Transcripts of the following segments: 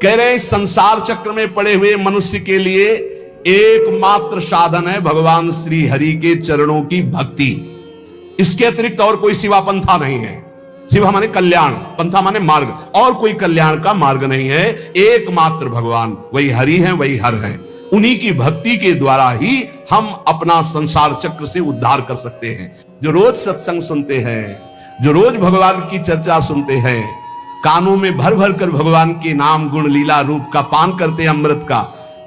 कह रहे संसार चक्र में पड़े हुए मनुष्य के लिए एकमात्र साधन है भगवान श्री हरि के चरणों की भक्ति। इसके अतिरिक्त और कोई सिवा पंथा नहीं है। शिव माने कल्याण, पंथा माने मार्ग, और कोई कल्याण का मार्ग नहीं है। एकमात्र भगवान वही हरि है, वही हर है। उन्हीं की भक्ति के द्वारा ही हम अपना संसार चक्र से उद्धार कर सकते हैं। जो रोज सत्संग सुनते हैं, जो रोज भगवान की चर्चा सुनते हैं, कानों में भर भर कर भगवान के नाम गुण लीला रूप का पान करते हैं, अमृत का,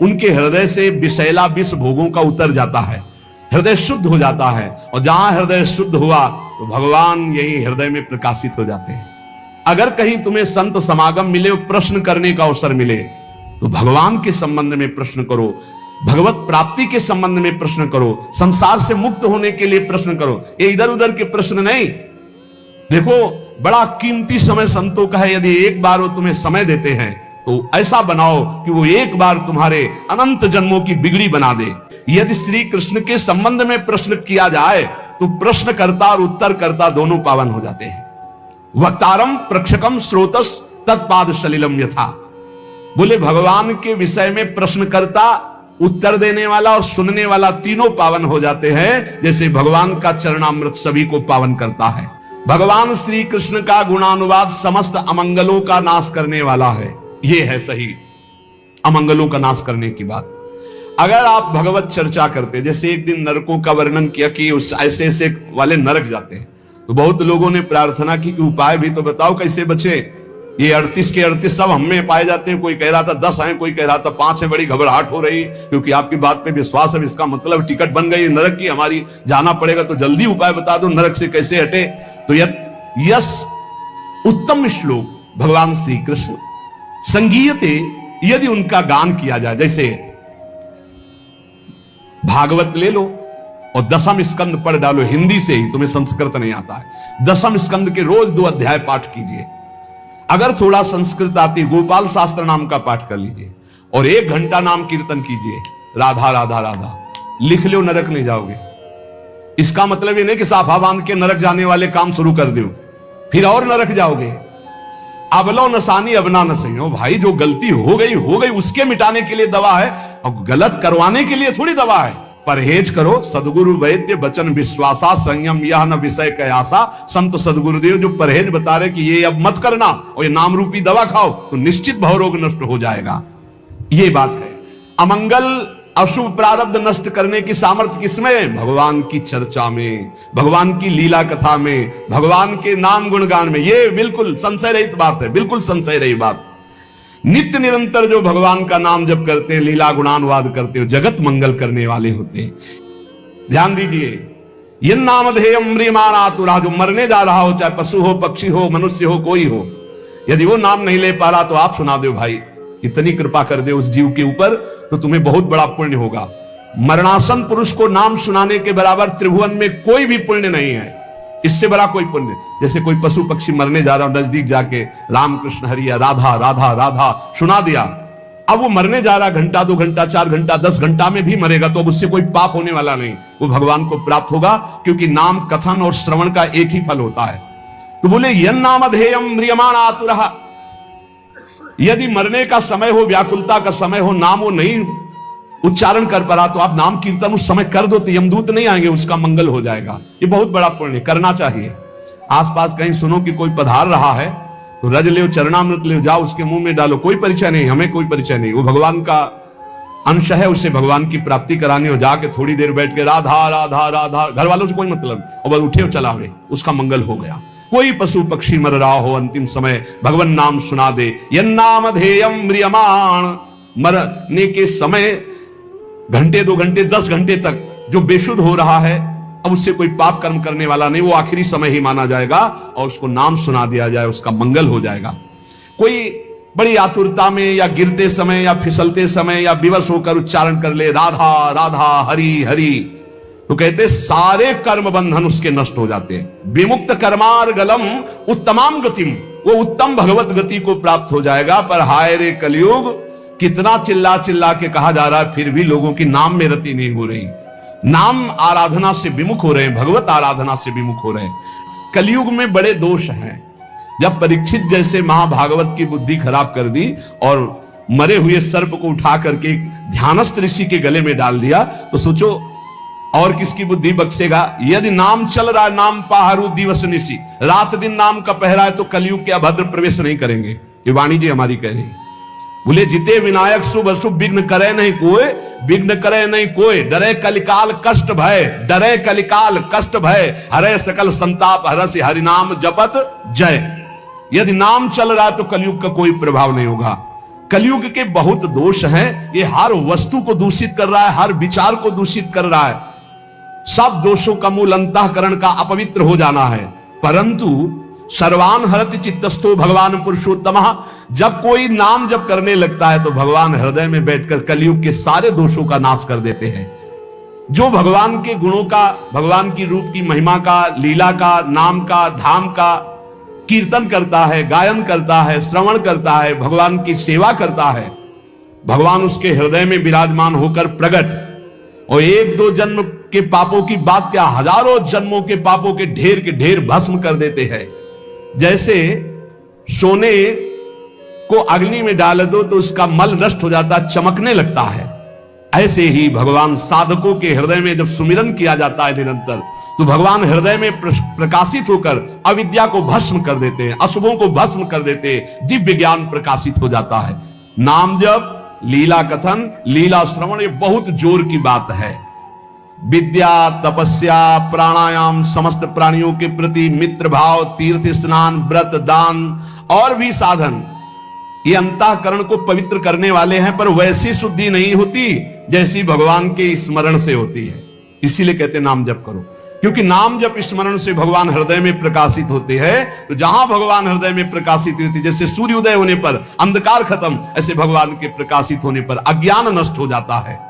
उनके हृदय से विषैला विष भोगों का उतर जाता है, हृदय शुद्ध हो जाता है। और जहां हृदय शुद्ध हुआ तो भगवान यही हृदय में प्रकाशित हो जाते हैं। अगर कहीं तुम्हें संत समागम मिले, प्रश्न करने का अवसर मिले, तो भगवान के संबंध में प्रश्न करो, भगवत प्राप्ति के संबंध में प्रश्न करो, संसार से मुक्त होने के लिए प्रश्न करो। ये इधर उधर के प्रश्न नहीं। देखो, बड़ा कीमती समय संतों का है। यदि एक बार वो तुम्हें समय देते हैं तो ऐसा बनाओ कि वो एक बार तुम्हारे अनंत जन्मों की बिगड़ी बना दे। यदि श्री कृष्ण के संबंध में प्रश्न किया जाए तो प्रश्नकर्ता और उत्तरकर्ता दोनों पावन हो जाते हैं। वक्तारम प्रक्षकम श्रोतस तत्पाद सलिलम यथा। बोले भगवान के विषय में प्रश्नकर्ता, उत्तर देने वाला और सुनने वाला तीनों पावन हो जाते हैं, जैसे भगवान का चरणामृत सभी को पावन करता है। भगवान श्री कृष्ण का गुणानुवाद समस्त अमंगलों का नाश करने वाला है। यह है सही अमंगलों का नाश करने की बात। अगर आप भगवत चर्चा करते, जैसे एक दिन नरकों का वर्णन किया कि उस ऐसे ऐसे वाले नरक जाते हैं, तो बहुत लोगों ने प्रार्थना की कि उपाय भी तो बताओ कैसे बचे। ये 38 के 38 सब हम में पाए जाते हैं। कोई कह रहा था 10 हैं, कोई कह रहा था 5 है। बड़ी घबराहट हो रही क्योंकि आपकी बात पे विश्वास है, इसका मतलब टिकट बन गई नरक की, हमारी जाना पड़ेगा, तो जल्दी उपाय बता दो नरक से कैसे हटे। तो यस उत्तम श्लोक भगवान श्री कृष्ण संगीयते, यदि उनका गान किया जाए, जैसे भागवत ले लो और 10वें स्कंद पढ़ डालो हिंदी से ही, तुम्हें संस्कृत नहीं आता है, 10वें स्कंद के रोज 2 अध्याय पाठ कीजिए। अगर थोड़ा संस्कृत आती, गोपाल शास्त्र नाम का पाठ कर लीजिए और 1 घंटा नाम कीर्तन कीजिए, राधा राधा राधा, लिख लो, नरक नहीं जाओगे। इसका मतलब ये नहीं कि साफा बांध के नरक जाने वाले काम शुरू कर दो, फिर और नरक जाओगे। अबलो नसानी अबना न सही हो भाई, जो गलती हो गई उसके मिटाने के लिए दवा है, और गलत करवाने के लिए थोड़ी दवा है। परहेज करो, सदगुरु वैद्य वचन विश्वासा, संयम यह न विषय कयासा। संत सदगुरुदेव जो परहेज बता रहे कि ये अब मत करना और ये नाम रूपी दवा खाओ तो निश्चित भवरोग नष्ट हो जाएगा। ये बात है। अमंगल अशुभ प्रारब्ध नष्ट करने की सामर्थ्य किसमें? भगवान की चर्चा में, भगवान की लीला कथा में, भगवान के नाम गुणगान में। ये बिल्कुल संशय रहित बात है, बिल्कुल संशय रही बात। नित्य निरंतर जो भगवान का नाम जप करते हैं, लीला गुणानुवाद करते हो, जगत मंगल करने वाले होते हैं। ध्यान दीजिए, ये नामधेयम म्रियमाणातुरा, जो मरने जा रहा हो, चाहे पशु हो, पक्षी हो, मनुष्य हो, कोई हो, यदि वो नाम नहीं ले पा रहा तो आप सुना दो भाई, इतनी कृपा कर दे उस जीव के ऊपर तो तुम्हें बहुत बड़ा पुण्य होगा। मरणासन पुरुष को नाम सुनाने के बराबर त्रिभुवन में कोई भी पुण्य नहीं है, इससे बड़ा कोई पुण्य। जैसे कोई पशु पक्षी मरने जा रहा हो, नजदीक जाके राम कृष्ण हरि राधा राधा राधा सुना दिया, अब वो मरने जा रहा, घंटा 2 घंटा 4 घंटा 10 घंटा में भी मरेगा तो अब उससे कोई पाप होने वाला नहीं, वो भगवान को प्राप्त होगा, क्योंकि नाम कथन और श्रवण का एक ही फल होता है। तो बोले यन नामधेयम म्रियमाणातुरः, यदि मरने का समय हो, व्याकुलता का समय हो, नाम वो नहीं उच्चारण कर पा रहा, तो आप नाम कीर्तन उस समय कर दो तो यमदूत नहीं आएंगे, उसका मंगल हो जाएगा। ये बहुत बड़ा पुण्य करना चाहिए। आसपास कहीं सुनो कि कोई पधार रहा है तो रज ले, चरणामृत ले, जाओ उसके मुंह में डालो, कोई परिचय नहीं, हमें कोई परिचय नहीं, वो भगवान का अंश है, उसे भगवान की प्राप्ति करानी हो, जाके थोड़ी देर बैठ के राधा राधा राधा, घर वालों से कोई मतलब, और बस उठे और चला गए, उसका मंगल हो गया। कोई पशु पक्षी मर रहा हो, अंतिम समय भगवान नाम सुना दे। यन्नामधेयम म्रियमाण, मरने के समय घंटे 2 घंटे 10 घंटे तक जो बेशुद्ध हो रहा है, अब उससे कोई पाप कर्म करने वाला नहीं, वो आखिरी समय ही माना जाएगा और उसको नाम सुना दिया जाए, उसका मंगल हो जाएगा। कोई बड़ी आतुरता में या गिरते समय या फिसलते समय या विवश होकर उच्चारण कर ले राधा राधा हरि हरि, तो कहते सारे कर्म बंधन उसके नष्ट हो जाते हैं। विमुक्त कर्मार्गलम उत्तमाम गतिम, वो उत्तम भगवत गति को प्राप्त हो जाएगा। पर हाय रे कलयुग, कितना चिल्ला चिल्ला के कहा जा रहा है, फिर भी लोगों की नाम में रति नहीं हो रही, नाम आराधना से विमुख हो रहे हैं, भगवत आराधना से विमुख हो रहे हैं। कलयुग में बड़े दोष हैं। जब परीक्षित जैसे महाभागवत की बुद्धि खराब कर दी और मरे हुए सर्प को उठा करके ध्यानस्थ ऋषि के गले में डाल दिया, तो सोचो और किसकी बुद्धि बख्शेगा। यदि नाम चल रहा है, नाम पाहरू दिवस निशी, रात दिन नाम का पहरा है, तो कलयुग के अभद्र प्रवेश नहीं करेंगे। ये वाणी जी हमारी कह रही। बोले जिते विनायक शुभ अशुभ विघ्न करे नहीं कोई, विघ्न करे नहीं कोई, डरे कलिकाल कष्ट भय, डरे कलिकाल कष्ट भय, हरे सकल संताप हरसि हरिनाम जपत जय। यदि नाम चल रहा है तो कलयुग का कोई प्रभाव नहीं होगा। कलयुग के बहुत दोष हैं, ये हर वस्तु को दूषित कर रहा है, हर विचार को दूषित कर रहा है। सब दोषों का मूल अंतःकरण का अपवित्र हो जाना है। परंतु सर्वान हरति चित्तस्थो भगवान पुरुषोत्तमः, जब कोई नाम जप करने लगता है तो भगवान हृदय में बैठकर कलयुग के सारे दोषों का नाश कर देते हैं। जो भगवान के गुणों का, भगवान की रूप की महिमा का, लीला का, नाम का, धाम का कीर्तन करता है, गायन करता है, श्रवण करता है, भगवान की सेवा करता है, भगवान उसके हृदय में विराजमान होकर प्रकट, और एक दो जन्म के पापों की बात क्या, हजारों जन्मों के पापों के ढेर भस्म कर देते हैं। जैसे सोने को अग्नि में डाल दो तो उसका मल नष्ट हो जाता, चमकने लगता है। ऐसे ही भगवान साधकों के हृदय में जब सुमिरन किया जाता है निरंतर, तो भगवान हृदय में प्रकाशित होकर अविद्या को भस्म कर देते हैं, अशुभों को भस्म कर देते हैं, दिव्य ज्ञान प्रकाशित हो जाता है। नाम जप, लीला कथन, लीला श्रवण, ये बहुत जोर की बात है। विद्या, तपस्या, प्राणायाम, समस्त प्राणियों के प्रति मित्र भाव, तीर्थ स्नान, व्रत, दान और भी साधन, ये अंतःकरण को पवित्र करने वाले हैं, पर वैसी शुद्धि नहीं होती जैसी भगवान के स्मरण से होती है। इसीलिए कहते नाम जप करो, क्योंकि नाम जप स्मरण से भगवान हृदय में प्रकाशित होते हैं। तो जहां भगवान हृदय में प्रकाशित होती, जैसे सूर्योदय होने पर अंधकार खत्म, ऐसे भगवान के प्रकाशित होने पर अज्ञान नष्ट हो जाता है।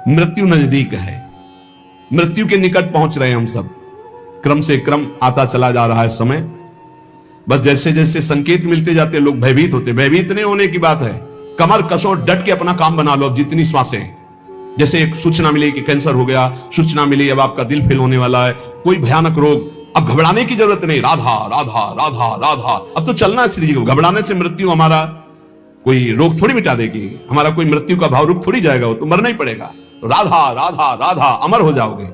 मृत्यु नजदीक है, मृत्यु के निकट पहुंच रहे हैं हम सब, क्रम से क्रम आता चला जा रहा है समय। बस जैसे जैसे संकेत मिलते जाते लोग भयभीत होते। भयभीत नहीं होने की बात है, कमर कसो, डट के अपना काम बना लो। अब जितनी श्वासें, जैसे एक सूचना मिली कि कैंसर हो गया, सूचना मिली अब आपका दिल फेल होने वाला है, कोई भयानक रोग, अब घबराने की जरूरत नहीं। राधा राधा राधा राधा, अब तो चलना है श्री जी को। घबराने से मृत्यु हमारा कोई रोग थोड़ी मिटा देगी, हमारा कोई मृत्यु का भाव रुक थोड़ी जाएगा, वो तो मरना ही पड़ेगा। तो राधा राधा राधा, अमर हो जाओगे।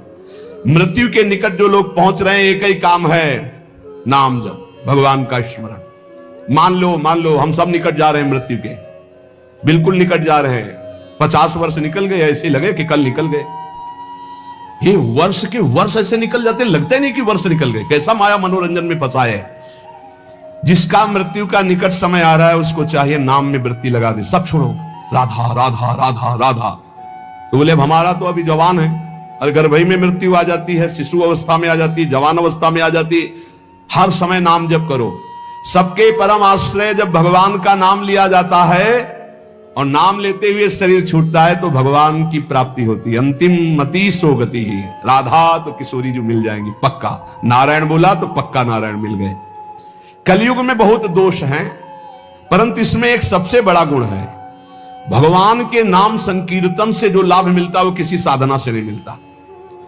मृत्यु के निकट जो लोग पहुंच रहे हैं, एक ही काम है, नाम जप, भगवान का स्मरण। मान लो हम सब निकट जा रहे हैं मृत्यु के, बिल्कुल निकट जा रहे हैं। 50 वर्ष निकल गए, ऐसे लगे कि कल निकल गए। ये वर्ष के वर्ष ऐसे निकल जाते, लगता ही नहीं कि वर्ष निकल गए। कैसा माया मनोरंजन में फंसा है। जिसका मृत्यु का निकट समय आ रहा है, उसको चाहिए नाम में वृत्ति लगा दे, सब छोड़ो, राधा राधा राधा राधा। तो बोले अब हमारा तो अभी जवान है, और गर्भई में मृत्यु आ जाती है, शिशु अवस्था में आ जाती है, जवान अवस्था में आ जाती है। हर समय नाम जप करो। सबके परम आश्रय जब भगवान का नाम लिया जाता है और नाम लेते हुए शरीर छूटता है, तो भगवान की प्राप्ति होती है। अंतिम मति सो गति ही। राधा तो किशोरी जो मिल जाएंगी पक्का, नारायण बोला तो पक्का नारायण मिल गए। कलयुग में बहुत दोष हैं, परंतु इसमें एक सबसे बड़ा गुण है। भगवान के नाम संकीर्तन से जो लाभ मिलता है वो किसी साधना से नहीं मिलता।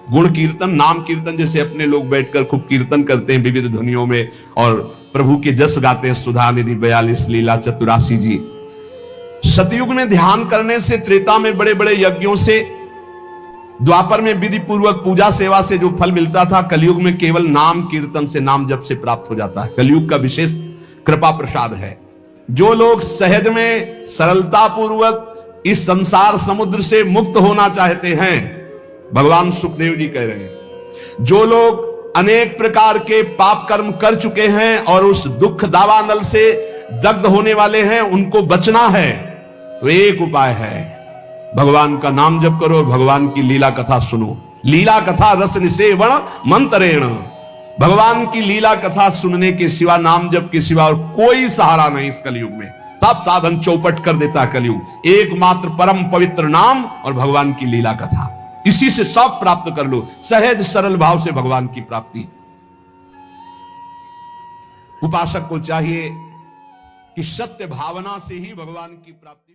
गुण कीर्तन, नाम कीर्तन, जैसे अपने लोग बैठकर खूब कीर्तन करते हैं विविध ध्वनियों में और प्रभु के जस गाते हैं, सुधा निधि 42 लीला चतुरासी जी। सतयुग में ध्यान करने से, त्रेता में बड़े बड़े यज्ञों से, द्वापर में विधि पूर्वक पूजा सेवा से जो फल मिलता था, कलयुग में केवल नाम कीर्तन से, नाम जप से प्राप्त हो जाता है। कलयुग का विशेष कृपा प्रसाद है। जो लोग सहज में सरलता पूर्वक इस संसार समुद्र से मुक्त होना चाहते हैं, भगवान सुखदेव जी कह रहे हैं, जो लोग अनेक प्रकार के पाप कर्म कर चुके हैं और उस दुख दावानल से दग्ध होने वाले हैं, उनको बचना है तो एक उपाय है, भगवान का नाम जप करो और भगवान की लीला कथा सुनो। लीला कथा रस निसेवण मंत्रेण। भगवान की लीला कथा सुनने के सिवा, नाम जप के सिवा और कोई सहारा नहीं इस कलयुग में। सब साधन चौपट कर देता है कलयुग। एकमात्र परम पवित्र नाम और भगवान की लीला कथा, इसी से सब प्राप्त कर लो। सहज सरल भाव से भगवान की प्राप्ति। उपासक को चाहिए कि सत्य भावना से ही भगवान की प्राप्ति